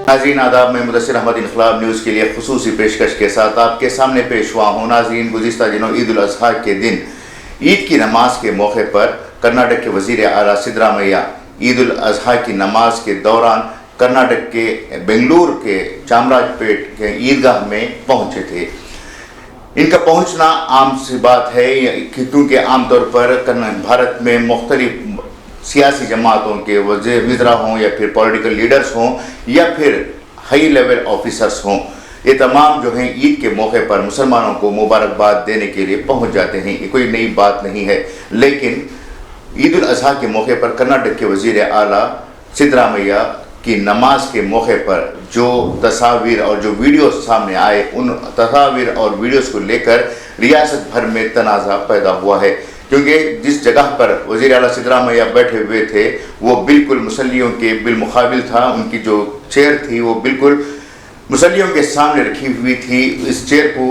नाज़रीन आदाब, में मुदस्सिर अहमद इनकलाब न्यूज़ के लिए खुसूसी पेशकश के साथ आपके सामने पेश हुआ हूँ। नाज़रीन, गुज़िश्ता दिनों ईद उल अज़हा के दिन ईद की नमाज के मौके पर कर्नाटक के वज़ीर आला सिद्धरामैया ईद उल अज़हा की नमाज के दौरान कर्नाटक के बेंगलुरु के चामराजपेट के ईदगाह में पहुँचे थे। इनका पहुँचना आम सी बात है, क्योंकि आमतौर पर भारत में मुख्तलिफ सियासी जमातों के वज़ीर हों या फिर पॉलिटिकल लीडर्स हों या फिर हाई लेवल ऑफिसर्स हों, ये तमाम जो हैं ईद के मौके पर मुसलमानों को मुबारकबाद देने के लिए पहुंच जाते हैं। ये कोई नई बात नहीं है। लेकिन ईद उल अज़हा के मौके पर कर्नाटक के वज़ीर आला सिद्धरामैया की नमाज के मौके पर जो तस्वीर और जो वीडियोस सामने आए, उन तस्वीर और वीडियोस को लेकर रियासत भर में तनाज़ा पैदा हुआ है। क्योंकि जिस जगह पर वज़ीर आला सिद्धरामैया बैठे हुए थे वो बिल्कुल मुसल्लियों के बिलमुकाबिल था। उनकी जो चेयर थी वो बिल्कुल मुसल्लियों के सामने रखी हुई थी। इस चेयर को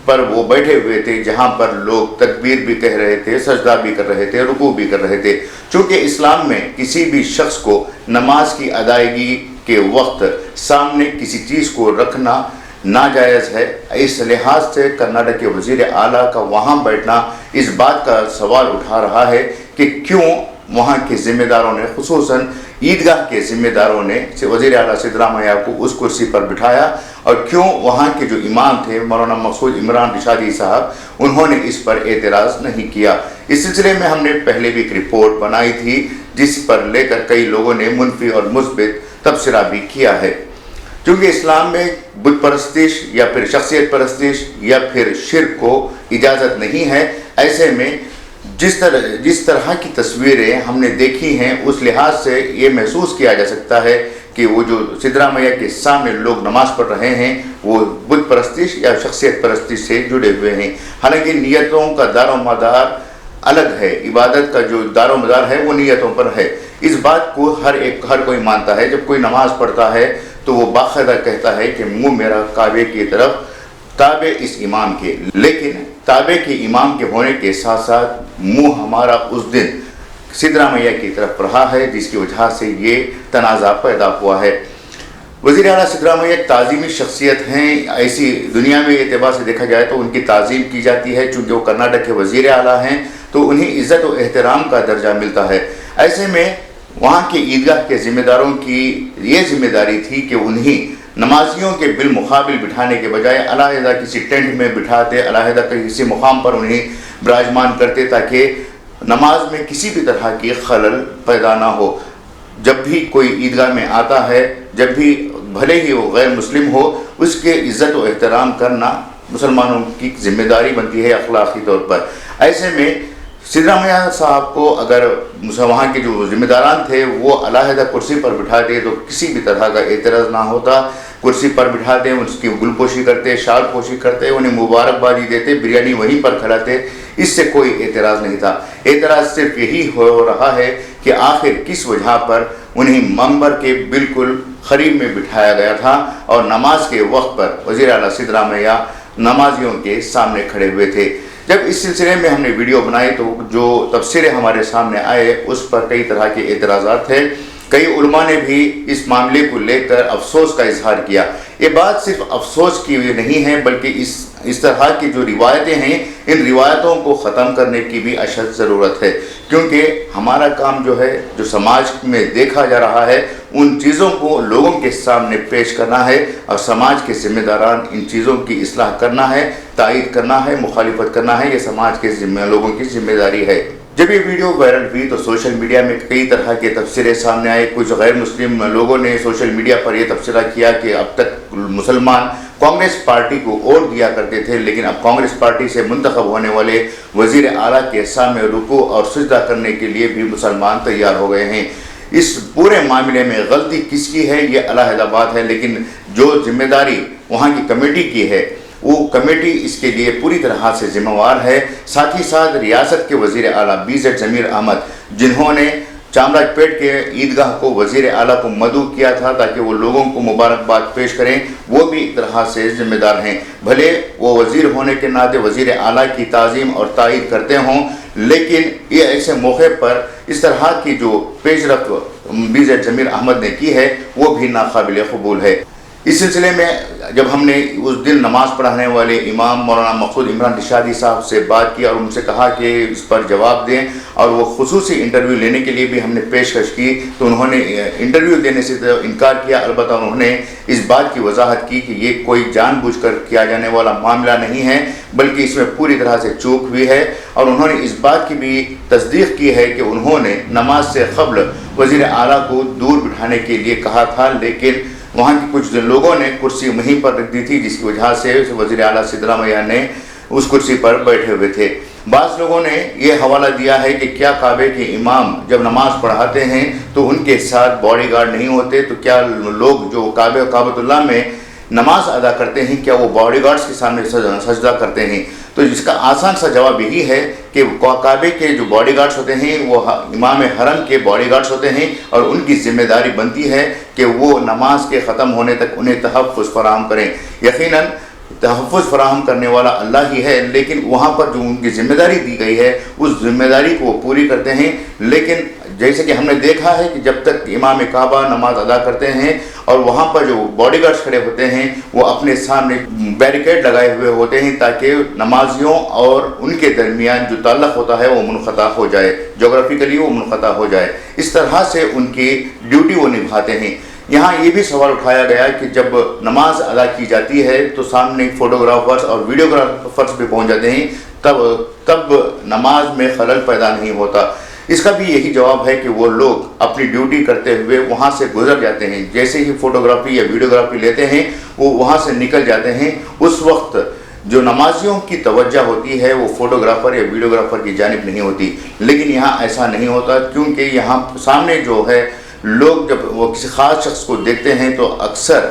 पर वो बैठे हुए थे जहाँ पर लोग तकबीर भी कह रहे थे, सजदा भी कर रहे थे, रुकू भी कर रहे थे। चूँकि इस्लाम में किसी भी शख्स को नमाज की अदायगी के वक्त सामने किसी चीज़ को रखना नाजायज़ है, इस लिहाज से कर्नाटक के वज़ीर आला का वहाँ बैठना इस बात का सवाल उठा रहा है कि क्यों वहाँ के ज़िम्मेदारों ने, खुसूसन ईदगाह के ज़िम्मेदारों ने वज़ीर आला सिद्धरामैया को उस कुर्सी पर बिठाया और क्यों वहाँ के जो इमाम थे मौलाना मकसूद इमरान रिशादी साहब, उन्होंने इस पर एतराज़ नहीं किया। इस सिलसिले में हमने पहले भी एक रिपोर्ट बनाई थी जिस पर लेकर कई लोगों ने मुनफी और मुस्बित तबसरा भी किया है। क्योंकि इस्लाम में बुत परस्तिश या फिर शख्सियत परस्तिश या फिर शिर्क को इजाज़त नहीं है। ऐसे में जिस तरह की तस्वीरें हमने देखी हैं, उस लिहाज से ये महसूस किया जा सकता है कि वो जो सिद्धरामैया के सामने लोग नमाज़ पढ़ रहे हैं वो बुत परस्तिश या शख्सियत परस्तिश से जुड़े हुए हैं। हालांकि नीयतों का दारोमदार अलग है, इबादत का जो दारोमदार है वो नीयतों पर है। इस बात को हर कोई मानता है। जब कोई नमाज़ पढ़ता है तो वो बाकायदा कहता है कि मुँह मेरा काबे की तरफ, ताबे इस इमाम के। लेकिन ताबे के इमाम के होने के साथ साथ मुँह हमारा उस दिन सिद्धरामैया की तरफ रहा है, जिसकी वजह से ये तनाज़ा पैदा हुआ है। वज़ीर आला सिद्धरामैया एक ताज़ीमी शख्सियत हैं। ऐसी दुनिया में एतबार से देखा जाए तो उनकी ताज़ीम की जाती है। चूँकि वो कर्नाटक के वज़ीर आला हैं तो उन्हें इज़्ज़त और एहतराम का दर्जा मिलता है। ऐसे में वहाँ के ईदगाह के ज़िम्मेदारों की ये जिम्मेदारी थी कि उन्हीं नमाजियों के बिलमुकाबिल बिठाने के बजाय अलहदा किसी टेंट में बिठाते, अलहदा किसी मुकाम पर उन्हें विराजमान करते ताकि नमाज में किसी भी तरह की खलल पैदा ना हो। जब भी कोई ईदगाह में आता है, जब भी भले ही वो गैर मुस्लिम हो, उसके इज़्ज़त और एहतराम करना मुसलमानों की जिम्मेदारी बनती है अखलाकी तौर पर। ऐसे में सिद्धरामैया साहब को अगर वहाँ के जो ज़िम्मेदारान थे वो अलहदा कुर्सी पर बिठाते तो किसी भी तरह का एतराज़ ना होता। कुर्सी पर बिठाते, उसकी गुलपोशी करते, शाल पोशी करते, उन्हें मुबारकबादी देते, बिरयानी वहीं पर खिलाते, इससे कोई एतराज़ नहीं था। एतराज़ सिर्फ यही हो रहा है कि आखिर किस वजह पर उन्हें मंबर के बिल्कुल करीब में बिठाया गया था और नमाज के वक्त पर वज़ीर आला सिद्धरामैया नमाजियों के सामने खड़े हुए थे। जब इस सिलसिले में हमने वीडियो बनाई तो जो तफसीरें हमारे सामने आए उस पर कई तरह के एतराज़ात थे। कई उलमा ने भी इस मामले को लेकर अफसोस का इजहार किया। ये बात सिर्फ अफसोस की नहीं है बल्कि इस तरह की जो रिवायतें हैं, इन रिवायतों को ख़त्म करने की भी अशद ज़रूरत है। क्योंकि हमारा काम जो है, जो समाज में देखा जा रहा है, उन चीज़ों को लोगों के सामने पेश करना है और समाज के ज़िम्मेदारान इन चीज़ों की इस्लाह करना है, तायीद करना है, मुखालिफत करना है। ये समाज के लोगों की जिम्मेदारी है। जब ये वीडियो वायरल हुई तो सोशल मीडिया में कई तरह के तबसरे सामने आए। कुछ गैर मुस्लिम लोगों ने सोशल मीडिया पर यह तबसरा किया कि अब तक मुसलमान कांग्रेस पार्टी को वोट दिया करते थे, लेकिन अब कांग्रेस पार्टी से मुंतखब होने वाले वज़ीर आला के सामने रुकू और सजदा करने के लिए भी मुसलमान तैयार हो गए हैं। इस पूरे मामले में गलती किसकी है ये अलहदा बात है, लेकिन जो जिम्मेदारी वहाँ की कमेटी की है वो कमेटी इसके लिए पूरी तरह से जिम्मेवार है। साथ ही साथ रियासत के वज़ीर आला BZ ज़मीर अहमद, जिन्होंने चामराजपेट के ईदगाह को वज़ीर आला को मदऊ किया था ताकि वो लोगों को मुबारकबाद पेश करें, वो भी एक तरह से ज़िम्मेदार हैं। भले वो वज़ीर होने के नाते वज़ीर आला की ताज़ीम और तायीद करते हों, लेकिन ये ऐसे मौके पर इस तरह की जो पेशरफ्त BZ जमीर अहमद ने की है वो भी नाकाबिल कबूल है। इस सिलसिले में जब हमने उस दिन नमाज पढ़ाने वाले इमाम मौलाना मकसूद इमरान रिशादी साहब से बात की और उनसे कहा कि इस पर जवाब दें और वो खुसूसी इंटरव्यू लेने के लिए भी हमने पेशकश की, तो उन्होंने इंटरव्यू देने से तो इनकार किया। अलबत्ता उन्होंने इस बात की वजाहत की कि ये कोई जानबूझकर किया जाने वाला मामला नहीं है, बल्कि इसमें पूरी तरह से चूक हुई है। और उन्होंने इस बात की भी तस्दीक की है कि उन्होंने नमाज से क़ब्ल वज़ीर आला को दूर बिठाने के लिए कहा था, लेकिन वहाँ के कुछ लोगों ने कुर्सी वहीं पर रख दी थी, जिसकी वजह से वज़ीर आला सिद्धरामैया ने उस कुर्सी पर बैठे हुए थे। बाज़ लोगों ने ये हवाला दिया है कि क्या काबे के इमाम जब नमाज़ पढ़ाते हैं तो उनके साथ बॉडीगार्ड नहीं होते, तो क्या लोग जो काबतुल्लाह में नमाज अदा करते हैं क्या वो बॉडीगार्ड्स के सामने सजदा करते हैं? तो इसका आसान सा जवाब यही है कि काबे के जो बॉडीगार्ड्स होते हैं वो इमाम हरम के बॉडीगार्ड्स होते हैं और उनकी ज़िम्मेदारी बनती है कि वो नमाज के ख़त्म होने तक उन्हें तहफ़्फ़ुज़ फराहम करें। यकीनन तहफ़्फ़ुज़ फराहम करने वाला अल्लाह ही है, लेकिन वहाँ पर जो उनकी ज़िम्मेदारी दी गई है उस ज़िम्मेदारी को वो पूरी करते हैं। लेकिन जैसे कि हमने देखा है कि जब तक इमाम काबा नमाज अदा करते हैं और वहाँ पर जो बॉडीगार्ड्स खड़े होते हैं वो अपने सामने बैरिकेड लगाए हुए होते हैं ताकि नमाजियों और उनके दरमियान जो ताल्लुक़ होता है वो मुनक़ता हो जाए, जोग्राफिकली वो मुनक़ता हो जाए। इस तरह से उनकी ड्यूटी वो निभाते हैं। यहाँ ये भी सवाल उठाया गया कि जब नमाज अदा की जाती है तो सामने फ़ोटोग्राफ़र्स और वीडियोग्राफ़र्स भी पहुँच जाते हैं, तब नमाज में खलल पैदा नहीं होता। इसका भी यही जवाब है कि वो लोग अपनी ड्यूटी करते हुए वहाँ से गुजर जाते हैं। जैसे ही फ़ोटोग्राफ़ी या वीडियोग्राफ़ी लेते हैं वो वहाँ से निकल जाते हैं। उस वक्त जो नमाजियों की तवज्जो होती है वो फ़ोटोग्राफ़र या वीडियोग्राफ़र की जानिब नहीं होती। लेकिन यहाँ ऐसा नहीं होता, क्योंकि यहाँ सामने जो है लोग जब वो किसी ख़ास शख्स को देखते हैं तो अक्सर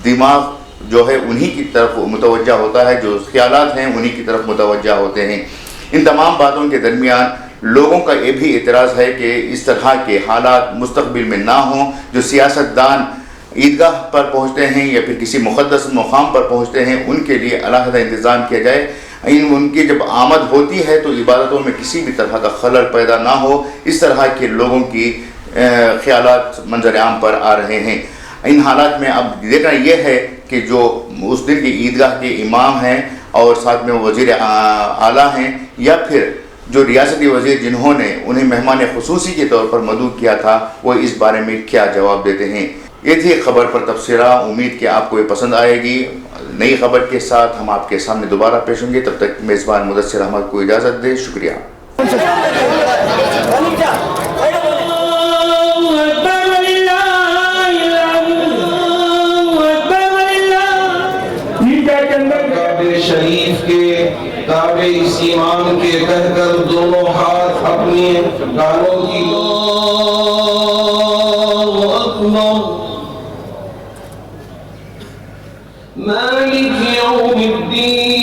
दिमाग जो है उन्हीं की तरफ मुतवज्जा होता है, जो ख़यालात हैं उन्हीं की तरफ मुतवज्जा होते हैं। इन तमाम बातों के दरमियान लोगों का ये भी एतराज़ है कि इस तरह के हालात मुस्तक़बिल में ना हों। जो सियासतदान ईदगाह पर पहुँचते हैं या फिर किसी मुक़द्दस मुक़ाम पर पहुँचते हैं उनके लिए अलहदा इंतज़ाम किया जाए। उनकी जब आमद होती है तो इबादतों में किसी भी तरह का खलल पैदा ना हो, इस तरह के लोगों की ख़यालात मंजर आम पर आ रहे हैं। इन हालात में अब देखना यह है कि जो उस दिन की ईदगाह के इमाम हैं और साथ में वज़ीर आला हैं या फिर जो रियासती वज़ीर जिन्होंने उन्हें मेहमान ख़ुसूसी के तौर पर मदऊ किया था, वो इस बारे में क्या जवाब देते हैं। ये थी खबर पर तबसरा। उम्मीद कि आपको ये पसंद आएगी। नई खबर के साथ हम आपके सामने दोबारा पेश होंगे। तब तक मेज़बान मुदस्सिर अहमद को इजाज़त दें। शुक्रिया। शरीफ के काबे इस इमाम के कहकर दोनों हाथ अपने गालों की मालिक यौमिद्दीन।